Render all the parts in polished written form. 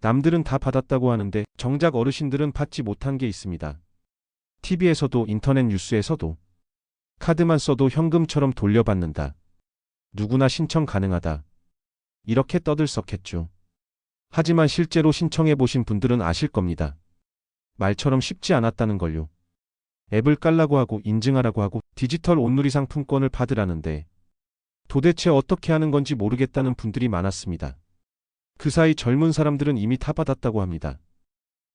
남들은 다 받았다고 하는데 정작 어르신들은 받지 못한 게 있습니다. TV에서도 인터넷 뉴스에서도 카드만 써도 현금처럼 돌려받는다. 누구나 신청 가능하다. 이렇게 떠들썩했죠. 하지만 실제로 신청해 보신 분들은 아실 겁니다. 말처럼 쉽지 않았다는 걸요. 앱을 깔라고 하고 인증하라고 하고 디지털 온누리 상품권을 받으라는데 도대체 어떻게 하는 건지 모르겠다는 분들이 많았습니다. 그 사이 젊은 사람들은 이미 다 받았다고 합니다.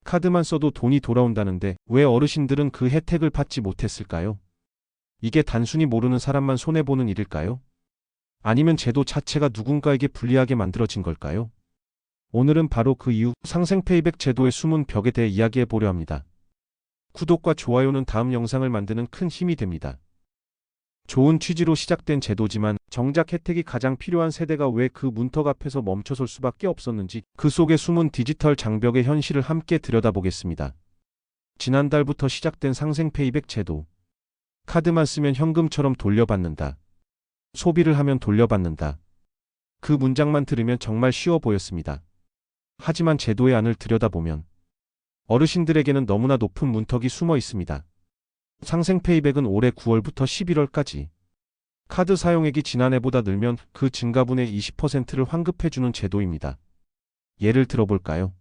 카드만 써도 돈이 돌아온다는데 왜 어르신들은 그 혜택을 받지 못했을까요? 이게 단순히 모르는 사람만 손해보는 일일까요? 아니면 제도 자체가 누군가에게 불리하게 만들어진 걸까요? 오늘은 바로 그 이유 상생페이백 제도의 숨은 벽에 대해 이야기해 보려 합니다. 구독과 좋아요는 다음 영상을 만드는 큰 힘이 됩니다. 좋은 취지로 시작된 제도지만 정작 혜택이 가장 필요한 세대가 왜 그 문턱 앞에서 멈춰설 수밖에 없었는지 그 속에 숨은 디지털 장벽의 현실을 함께 들여다보겠습니다. 지난달부터 시작된 상생페이백 제도. 카드만 쓰면 현금처럼 돌려받는다. 소비를 하면 돌려받는다. 그 문장만 들으면 정말 쉬워 보였습니다. 하지만 제도의 안을 들여다보면 어르신들에게는 너무나 높은 문턱이 숨어 있습니다. 상생페이백은 올해 9월부터 11월까지 카드 사용액이 지난해보다 늘면 그 증가분의 20%를 환급해주는 제도입니다. 예를 들어볼까요?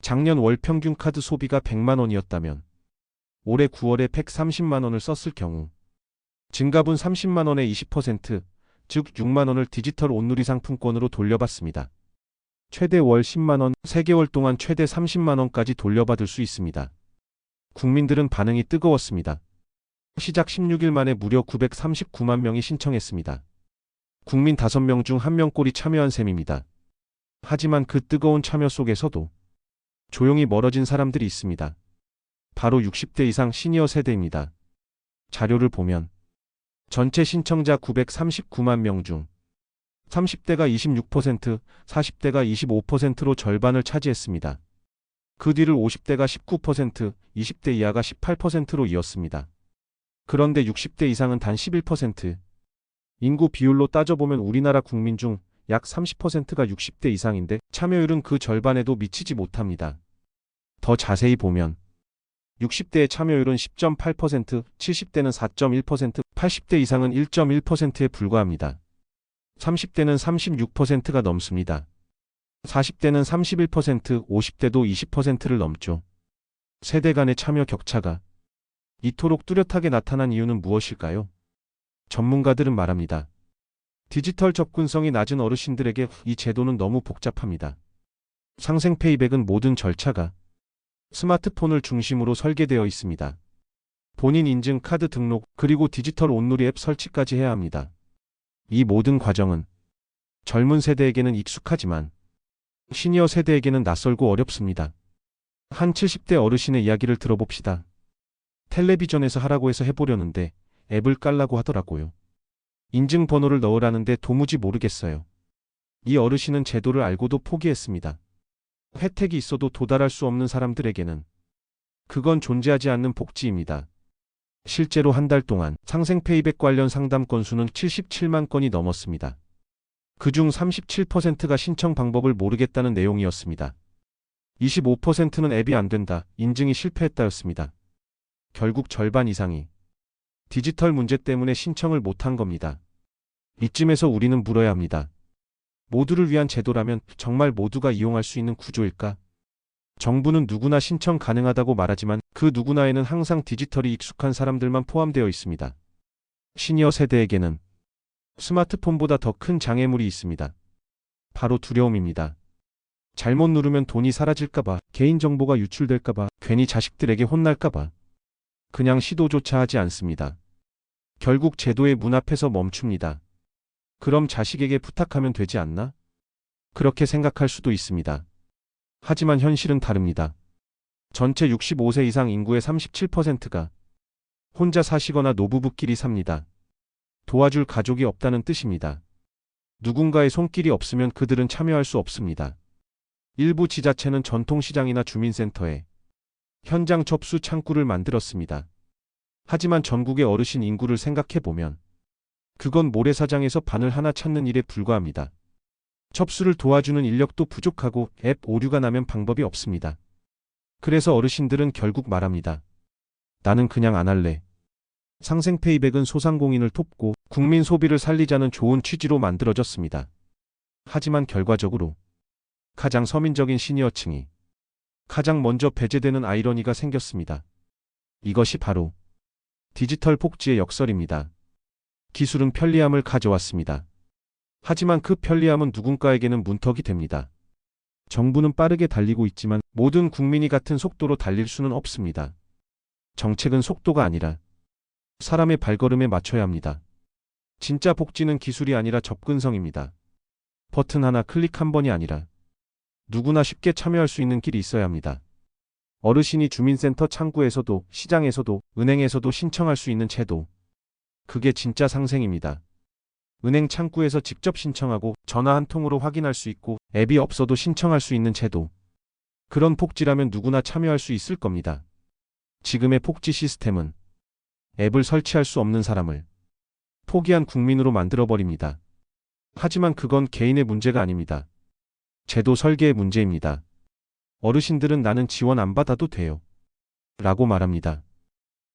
작년 월 평균 카드 소비가 100만 원이었다면 올해 9월에 130만 원을 썼을 경우 증가분 30만 원의 20%, 즉 6만 원을 디지털 온누리 상품권으로 돌려받습니다. 최대 월 10만 원, 3개월 동안 최대 30만 원까지 돌려받을 수 있습니다. 국민들은 반응이 뜨거웠습니다. 시작 16일 만에 무려 939만 명이 신청했습니다. 국민 5명 중 1명꼴이 참여한 셈입니다. 하지만 그 뜨거운 참여 속에서도 조용히 멀어진 사람들이 있습니다. 바로 60대 이상 시니어 세대입니다. 자료를 보면 전체 신청자 939만 명 중 30대가 26%, 40대가 25%로 절반을 차지했습니다. 그 뒤를 50대가 19%, 20대 이하가 18%로 이었습니다. 그런데 60대 이상은 단 11%. 인구 비율로 따져보면 우리나라 국민 중 약 30%가 60대 이상인데 참여율은 그 절반에도 미치지 못합니다. 더 자세히 보면 60대의 참여율은 10.8%, 70대는 4.1%, 80대 이상은 1.1%에 불과합니다. 30대는 36%가 넘습니다. 40대는 31%, 50대도 20%를 넘죠. 세대 간의 참여 격차가 이토록 뚜렷하게 나타난 이유는 무엇일까요? 전문가들은 말합니다. 디지털 접근성이 낮은 어르신들에게 이 제도는 너무 복잡합니다. 상생페이백은 모든 절차가 스마트폰을 중심으로 설계되어 있습니다. 본인 인증, 카드 등록, 그리고 디지털 온누리 앱 설치까지 해야 합니다. 이 모든 과정은 젊은 세대에게는 익숙하지만 시니어 세대에게는 낯설고 어렵습니다. 한 70대 어르신의 이야기를 들어봅시다. 텔레비전에서 하라고 해서 해보려는데 앱을 깔라고 하더라고요. 인증번호를 넣으라는데 도무지 모르겠어요. 이 어르신은 제도를 알고도 포기했습니다. 혜택이 있어도 도달할 수 없는 사람들에게는 그건 존재하지 않는 복지입니다. 실제로 한 달 동안 상생페이백 관련 상담 건수는 77만 건이 넘었습니다. 그중 37%가 신청 방법을 모르겠다는 내용이었습니다. 25%는 앱이 안 된다, 인증이 실패했다였습니다. 결국 절반 이상이 디지털 문제 때문에 신청을 못한 겁니다. 이쯤에서 우리는 물어야 합니다. 모두를 위한 제도라면 정말 모두가 이용할 수 있는 구조일까? 정부는 누구나 신청 가능하다고 말하지만 그 누구나에는 항상 디지털이 익숙한 사람들만 포함되어 있습니다. 시니어 세대에게는 스마트폰보다 더 큰 장애물이 있습니다. 바로 두려움입니다. 잘못 누르면 돈이 사라질까봐, 개인정보가 유출될까봐, 괜히 자식들에게 혼날까봐 그냥 시도조차 하지 않습니다. 결국 제도의 문 앞에서 멈춥니다. 그럼 자식에게 부탁하면 되지 않나? 그렇게 생각할 수도 있습니다. 하지만 현실은 다릅니다. 전체 65세 이상 인구의 37%가 혼자 사시거나 노부부끼리 삽니다. 도와줄 가족이 없다는 뜻입니다. 누군가의 손길이 없으면 그들은 참여할 수 없습니다. 일부 지자체는 전통시장이나 주민센터에 현장 접수 창구를 만들었습니다. 하지만 전국의 어르신 인구를 생각해보면 그건 모래사장에서 바늘 하나 찾는 일에 불과합니다. 접수를 도와주는 인력도 부족하고 앱 오류가 나면 방법이 없습니다. 그래서 어르신들은 결국 말합니다. 나는 그냥 안 할래. 상생페이백은 소상공인을 돕고 국민 소비를 살리자는 좋은 취지로 만들어졌습니다. 하지만 결과적으로 가장 서민적인 시니어층이 가장 먼저 배제되는 아이러니가 생겼습니다. 이것이 바로 디지털 복지의 역설입니다. 기술은 편리함을 가져왔습니다. 하지만 그 편리함은 누군가에게는 문턱이 됩니다. 정부는 빠르게 달리고 있지만 모든 국민이 같은 속도로 달릴 수는 없습니다. 정책은 속도가 아니라 사람의 발걸음에 맞춰야 합니다. 진짜 복지는 기술이 아니라 접근성입니다. 버튼 하나 클릭 한 번이 아니라 누구나 쉽게 참여할 수 있는 길이 있어야 합니다. 어르신이 주민센터 창구에서도 시장에서도 은행에서도 신청할 수 있는 제도. 그게 진짜 상생입니다. 은행 창구에서 직접 신청하고 전화 한 통으로 확인할 수 있고 앱이 없어도 신청할 수 있는 제도. 그런 복지라면 누구나 참여할 수 있을 겁니다. 지금의 복지 시스템은 앱을 설치할 수 없는 사람을 포기한 국민으로 만들어버립니다. 하지만 그건 개인의 문제가 아닙니다. 제도 설계의 문제입니다. 어르신들은 나는 지원 안 받아도 돼요. 라고 말합니다.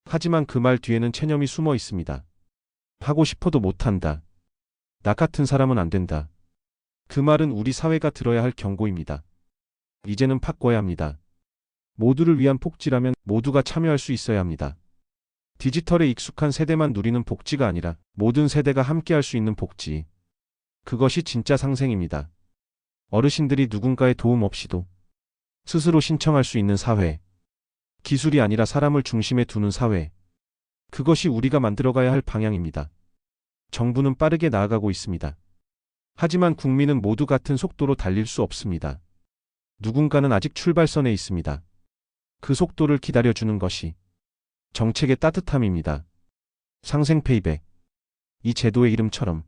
하지만 그 말 뒤에는 체념이 숨어 있습니다. 하고 싶어도 못한다. 나 같은 사람은 안 된다. 그 말은 우리 사회가 들어야 할 경고입니다. 이제는 바꿔야 합니다. 모두를 위한 복지라면 모두가 참여할 수 있어야 합니다. 디지털에 익숙한 세대만 누리는 복지가 아니라 모든 세대가 함께 할 수 있는 복지. 그것이 진짜 상생입니다. 어르신들이 누군가의 도움 없이도 스스로 신청할 수 있는 사회. 기술이 아니라 사람을 중심에 두는 사회. 그것이 우리가 만들어가야 할 방향입니다. 정부는 빠르게 나아가고 있습니다. 하지만 국민은 모두 같은 속도로 달릴 수 없습니다. 누군가는 아직 출발선에 있습니다. 그 속도를 기다려주는 것이 정책의 따뜻함입니다. 상생페이백. 이 제도의 이름처럼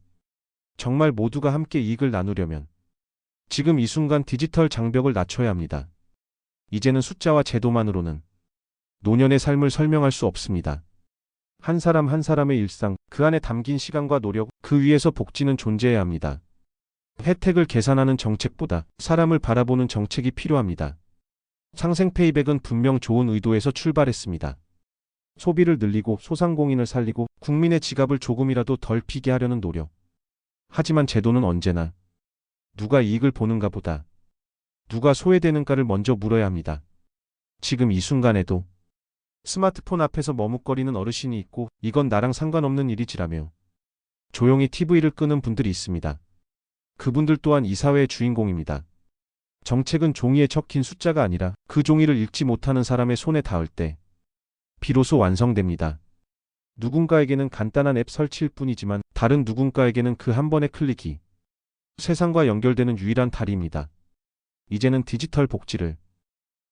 정말 모두가 함께 이익을 나누려면 지금 이 순간 디지털 장벽을 낮춰야 합니다. 이제는 숫자와 제도만으로는 노년의 삶을 설명할 수 없습니다. 한 사람 한 사람의 일상, 그 안에 담긴 시간과 노력, 그 위에서 복지는 존재해야 합니다. 혜택을 계산하는 정책보다 사람을 바라보는 정책이 필요합니다. 상생페이백은 분명 좋은 의도에서 출발했습니다. 소비를 늘리고 소상공인을 살리고 국민의 지갑을 조금이라도 덜 피게 하려는 노력. 하지만 제도는 언제나 누가 이익을 보는가 보다 누가 소외되는가를 먼저 물어야 합니다. 지금 이 순간에도 스마트폰 앞에서 머뭇거리는 어르신이 있고 이건 나랑 상관없는 일이지라며 조용히 TV를 끄는 분들이 있습니다. 그분들 또한 이 사회의 주인공입니다. 정책은 종이에 적힌 숫자가 아니라 그 종이를 읽지 못하는 사람의 손에 닿을 때 비로소 완성됩니다. 누군가에게는 간단한 앱 설치일 뿐이지만 다른 누군가에게는 그 한 번의 클릭이 세상과 연결되는 유일한 다리입니다. 이제는 디지털 복지를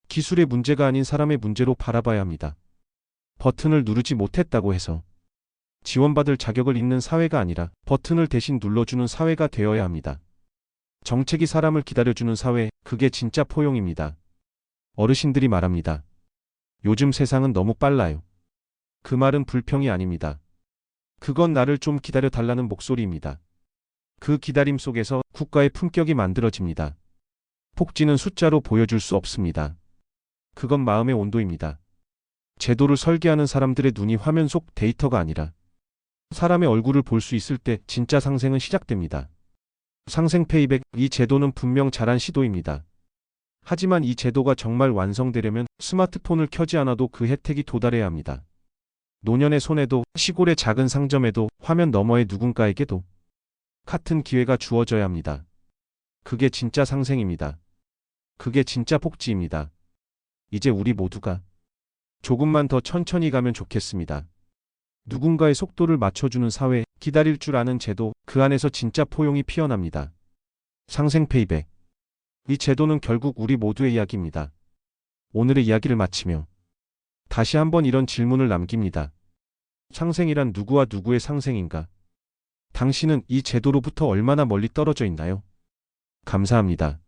기술의 문제가 아닌 사람의 문제로 바라봐야 합니다. 버튼을 누르지 못했다고 해서 지원받을 자격을 잃는 사회가 아니라 버튼을 대신 눌러주는 사회가 되어야 합니다. 정책이 사람을 기다려주는 사회, 그게 진짜 포용입니다. 어르신들이 말합니다. 요즘 세상은 너무 빨라요. 그 말은 불평이 아닙니다. 그건 나를 좀 기다려달라는 목소리입니다. 그 기다림 속에서 국가의 품격이 만들어집니다. 복지는 숫자로 보여줄 수 없습니다. 그건 마음의 온도입니다. 제도를 설계하는 사람들의 눈이 화면 속 데이터가 아니라 사람의 얼굴을 볼 수 있을 때 진짜 상생은 시작됩니다. 상생페이백, 이 제도는 분명 잘한 시도입니다. 하지만 이 제도가 정말 완성되려면 스마트폰을 켜지 않아도 그 혜택이 도달해야 합니다. 노년의 손에도 시골의 작은 상점에도 화면 너머의 누군가에게도 같은 기회가 주어져야 합니다. 그게 진짜 상생입니다. 그게 진짜 복지입니다. 이제 우리 모두가 조금만 더 천천히 가면 좋겠습니다. 누군가의 속도를 맞춰주는 사회, 기다릴 줄 아는 제도, 그 안에서 진짜 포용이 피어납니다. 상생페이백. 이 제도는 결국 우리 모두의 이야기입니다. 오늘의 이야기를 마치며 다시 한번 이런 질문을 남깁니다. 상생이란 누구와 누구의 상생인가? 당신은 이 제도로부터 얼마나 멀리 떨어져 있나요? 감사합니다.